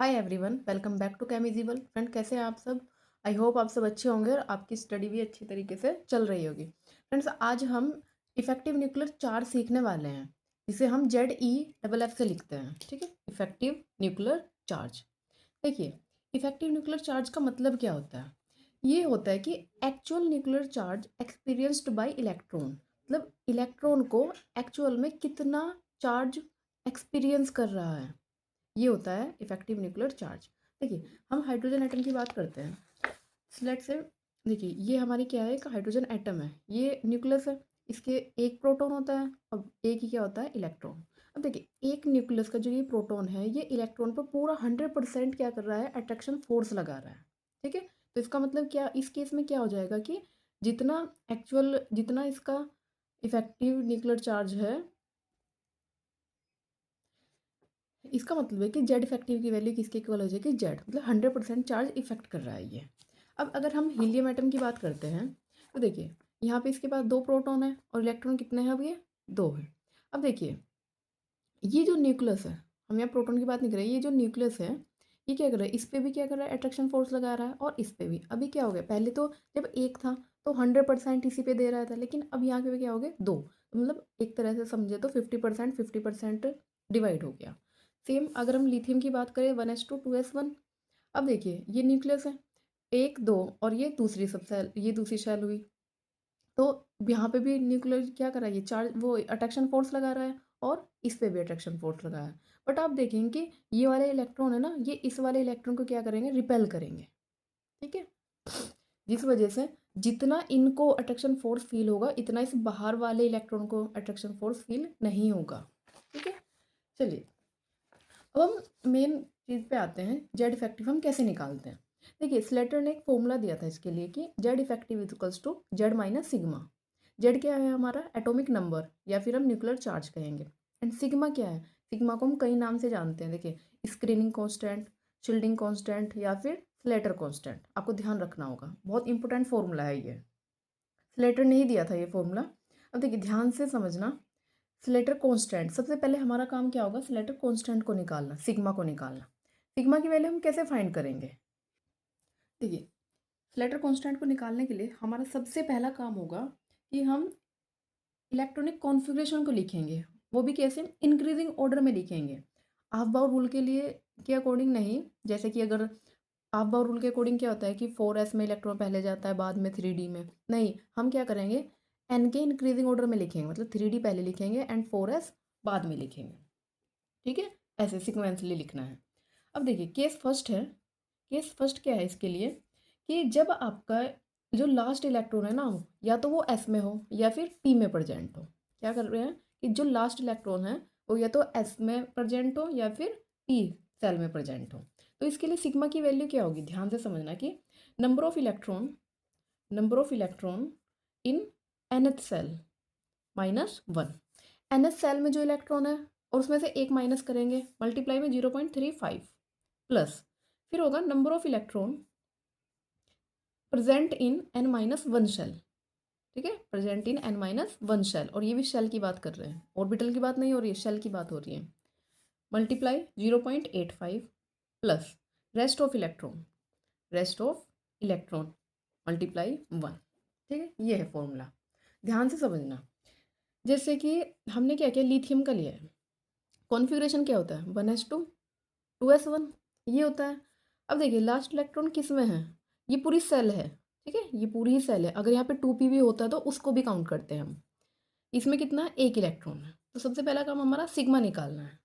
Hi everyone, welcome back to केमिजिबल। Friend, कैसे हैं आप सब? आई होप आप सब अच्छे होंगे और आपकी स्टडी भी अच्छी तरीके से चल रही होगी। फ्रेंड्स, आज हम इफेक्टिव न्यूक्लियर चार्ज सीखने वाले हैं, जिसे हम ZEFF से लिखते हैं। ठीक है, इफेक्टिव न्यूक्लियर चार्ज। देखिए, इफेक्टिव न्यूक्लियर चार्ज का मतलब क्या होता है? ये होता है कि actual nuclear charge experienced bye electron, मतलब इलेक्ट्रॉन को एक्चुअल में कितना चार्ज एक्सपीरियंस कर रहा है, ये होता है इफेक्टिव न्यूक्लियर चार्ज। देखिए, हम हाइड्रोजन एटम की बात करते हैं। लेट्स से, देखिए ये हमारी क्या है, एक हाइड्रोजन एटम है, ये न्यूक्लियस है। इसके एक प्रोटॉन होता है और एक ही क्या होता है, इलेक्ट्रॉन। अब देखिए, एक न्यूक्लियस का जो ये प्रोटॉन है, ये इलेक्ट्रॉन पर पूरा 100% क्या कर रहा है, अट्रैक्शन फोर्स लगा रहा है। ठीक है, तो इसका मतलब क्या, इस केस में क्या हो जाएगा कि जितना इसका इफेक्टिव न्यूक्लियर चार्ज है, इसका मतलब है कि जेड इफेक्टिव की वैल्यू किसके इक्वल हो जाएगी, जेड, मतलब 100% चार्ज इफेक्ट कर रहा है ये। अब अगर हम हीलियम एटम की बात करते हैं, तो देखिए यहाँ पे इसके पास 2 प्रोटॉन है और इलेक्ट्रॉन कितने हैं, अब ये 2 है। अब देखिए, ये जो न्यूक्लियस है, हम यहाँ प्रोटॉन की बात नहीं कर रहे, ये जो न्यूक्लियस है, ये क्या कर रहा है, इस पे भी क्या कर रहा है, अट्रैक्शन फोर्स लगा रहा है, और इस पे भी। अभी क्या हो गया, पहले तो जब एक था तो 100% इसी पे दे रहा था, लेकिन अब यहाँ पे क्या हो गया, 2, मतलब एक तरह से समझे तो 50% डिवाइड हो गया। सेम अगर हम लिथियम की बात करें, 1s2 2s1। अब देखिए, ये न्यूक्लियस है, 1 2, और ये दूसरी सब सेल, ये दूसरी शेल हुई। तो यहाँ पे भी न्यूक्लियर क्या कर रहा है, ये चार्ज, वो अट्रैक्शन फोर्स लगा रहा है, और इस पे भी अट्रैक्शन फोर्स लगा है। बट आप देखेंगे कि ये वाले इलेक्ट्रॉन है ना, ये इस वाले इलेक्ट्रॉन को क्या करेंगे, रिपेल करेंगे। ठीक है, जिस वजह से जितना इनको अट्रैक्शन फोर्स फील होगा, इतना इस बाहर वाले इलेक्ट्रॉन को अट्रैक्शन फोर्स फील नहीं होगा। ठीक है, चलिए अब हम मेन चीज़ पे आते हैं, जेड इफेक्टिव हम कैसे निकालते हैं। देखिए, स्लेटर ने एक फॉर्मूला दिया था इसके लिए कि Z effective equals to Z minus sigma. Z क्या है, हमारा एटॉमिक नंबर, या फिर हम न्यूक्लियर चार्ज कहेंगे। एंड सिग्मा क्या है, सिग्मा को हम कई नाम से जानते हैं। देखिए, स्क्रीनिंग कांस्टेंट, शिल्डिंग कांस्टेंट, या फिर स्लेटर कांस्टेंट, आपको ध्यान रखना होगा, बहुत इंपॉर्टेंट फॉर्मूला है ये। स्लेटर ने ही दिया था ये फॉर्मूला। अब देखिए, ध्यान से समझना। स्लेटर कांस्टेंट, सबसे पहले हमारा काम क्या होगा, स्लेटर कांस्टेंट को निकालना, सिग्मा को निकालना। सिग्मा की वैल्यू हम कैसे फाइंड करेंगे? देखिए, स्लेटर कांस्टेंट को निकालने के लिए हमारा सबसे पहला काम होगा कि हम इलेक्ट्रॉनिक कॉन्फ़िगरेशन को लिखेंगे। वो भी कैसे, इंक्रीजिंग ऑर्डर में लिखेंगे। हाफ बाउल रूल के लिए के अकॉर्डिंग नहीं, जैसे कि अगर हाफ बाउल रूल के अकॉर्डिंग क्या होता है कि 4s में इलेक्ट्रॉन पहले जाता है, बाद में 3d में। नहीं, हम क्या करेंगे, एन के इंक्रीजिंग ऑर्डर में लिखेंगे, मतलब 3d पहले लिखेंगे एंड 4s बाद में लिखेंगे। ठीक है, ऐसे सिक्वेंसली लिखना है। अब देखिए, केस फर्स्ट है। केस फर्स्ट क्या है इसके लिए, कि जब आपका जो लास्ट इलेक्ट्रॉन है ना, या तो वो एस में हो या फिर पी में प्रेजेंट हो। क्या कर रहे हैं कि जो लास्ट इलेक्ट्रॉन है वो या तो एस में प्रेजेंट हो या फिर पी सेल में प्रेजेंट हो। तो इसके लिए सिग्मा की वैल्यू क्या होगी, ध्यान से समझना कि number of electron in nth shell -1। nth shell में जो इलेक्ट्रॉन है, और उसमें से एक माइनस करेंगे, मल्टीप्लाई में 0.35 प्लस, फिर होगा number of electron present in n-1 shell. ठीक है, प्रेजेंट इन n-1 शेल, और ये भी शेल की बात कर रहे हैं, ऑर्बिटल की बात नहीं हो रही है, शेल की बात हो रही है। Multiply 0.85 plus rest of electron multiply 1। ठीक है, ये है फॉर्मूला, ध्यान से समझना। जैसे कि हमने क्या किया, लिथियम का लिया है, कॉन्फ़िगरेशन क्या होता है, 1s2 2s1, ये होता है। अब देखिए, लास्ट इलेक्ट्रॉन किस में है, ये पूरी सेल है। ठीक है, ये पूरी ही सेल है, अगर यहाँ पे 2p भी होता है तो उसको भी काउंट करते हैं हम। इसमें कितना है, एक इलेक्ट्रॉन है। तो सबसे पहला काम हमारा सिग्मा निकालना है।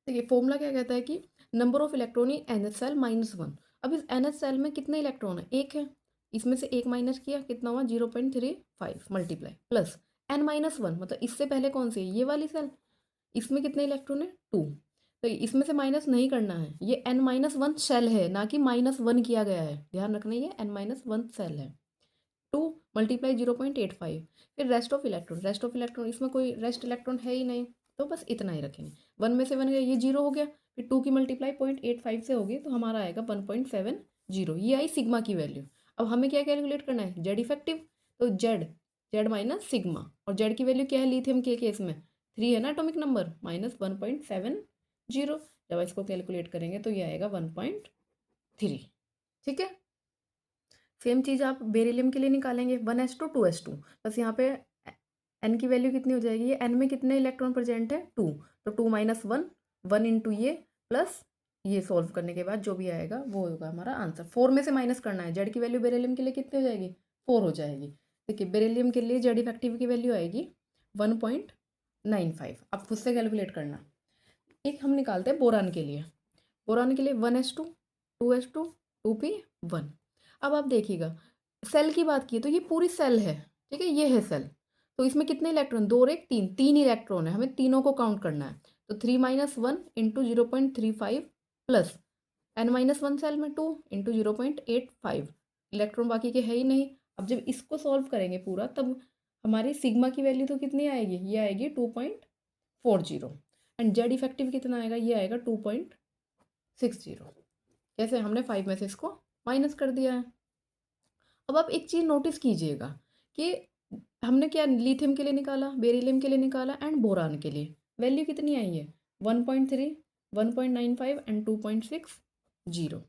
देखिए, फॉर्मूला क्या कहता है कि number of electron in nth shell -1। अब इस एनएच सेल में कितने इलेक्ट्रॉन है, एक है, इसमें से एक माइनस किया, कितना हुआ, 0.35 मल्टीप्लाई प्लस n-1, मतलब इससे पहले कौन सी है, ये वाली सेल, इसमें कितने इलेक्ट्रॉन है, 2। तो इसमें से माइनस नहीं करना है, ये n-1 शेल है, ना कि -1 किया गया है, ध्यान रखना, ये n-1 सेल है। 2 मल्टीप्लाई 0.85, फिर रेस्ट ऑफ इलेक्ट्रॉन, इसमें कोई रेस्ट इलेक्ट्रॉन है ही नहीं, तो बस इतना ही रखेंगे। 1 में से 1 गया, ये 0 हो गया, फिर 2 की मल्टीप्लाई 0.85 से होगी, तो हमारा आएगा 1.70। ये आई सिग्मा की वैल्यू। अब हमें क्या कैलकुलेट करना है, जेड इफेक्टिव। तो जेड जेड माइनस सिग्मा, और जेड की वैल्यू क्या है लिथियम के केस में, 3 है ना एटॉमिक नंबर, -1.70। 0। जब इसको कैलकुलेट करेंगे तो ये आएगा 1.3। ठीक है। सेम चीज़ आप बेरिलियम के लिए निकालेंगे 1s2 2s2। बस यहाँ पे एन की वैल्यू कितनी हो जाएगी, ये एन में कितने इलेक्ट्रॉन प्रेजेंट है 2, तो 2 - 1, 1 इंटू ये प्लस ये सॉल्व करने के बाद जो भी आएगा वो होगा हमारा आंसर। 4 में से माइनस करना है, जेड की वैल्यू बेरिलियम के लिए कितनी हो जाएगी 4 हो जाएगी। देखिए बेरिलियम के लिए जेड इफेक्टिव की वैल्यू आएगी 1.95। अब खुद से कैलकुलेट करना। एक हम निकालते हैं बोरान के लिए। बोरान के लिए 1s2 2s2 2p1। अब आप देखिएगा सेल की बात की तो ये पूरी सेल है, ठीक है, ये है सेल। तो इसमें कितने इलेक्ट्रॉन, 2 और 1 3, 3 इलेक्ट्रॉन है, हमें तीनों को काउंट करना है। तो 3 - 1 इंटू 0.35 प्लस n-1 सेल में 2 इंटू 0.85, इलेक्ट्रॉन बाकी के है ही नहीं। अब जब इसको सॉल्व करेंगे पूरा तब हमारी सिग्मा की वैल्यू तो कितनी आएगी, ये आएगी 2.40 एंड जेड इफेक्टिव कितना आएगा, ये आएगा 2.60। कैसे, हमने 5 में से इसको माइनस कर दिया है। अब आप एक चीज़ नोटिस कीजिएगा कि हमने क्या लिथियम के लिए निकाला, बेरिलियम के लिए निकाला एंड बोरान के लिए वैल्यू कितनी आई है 1.3, 1.95 एंड 2.60।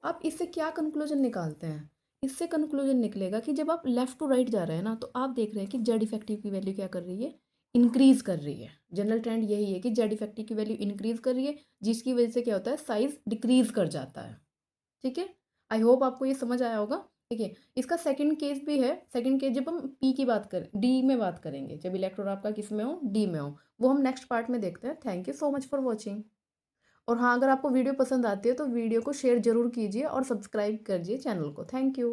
आप इससे क्या कंक्लूजन निकालते हैं, इससे कंक्लूजन निकलेगा कि जब आप लेफ़्ट टू राइट जा रहे हैं ना तो आप देख रहे हैं कि जेड इफेक्टिव की वैल्यू क्या कर रही है, इंक्रीज़ कर रही है। जनरल ट्रेंड यही है कि जेड इफेक्टिव की वैल्यू इंक्रीज़ कर रही है, जिसकी वजह से क्या होता है साइज़ डिक्रीज़ कर जाता है। ठीक है, आई होप आपको ये समझ आया होगा। देखिए इसका सेकंड केस भी है। सेकंड केस जब हम पी की बात करें, डी में बात करेंगे, जब इलेक्ट्रॉन आपका किस में हो, डी में हो, वो हम नेक्स्ट पार्ट में देखते हैं। Thank you so much for watching. और हाँ, अगर आपको वीडियो पसंद आती है तो वीडियो को शेयर ज़रूर कीजिए और सब्सक्राइब करिए चैनल को। Thank you.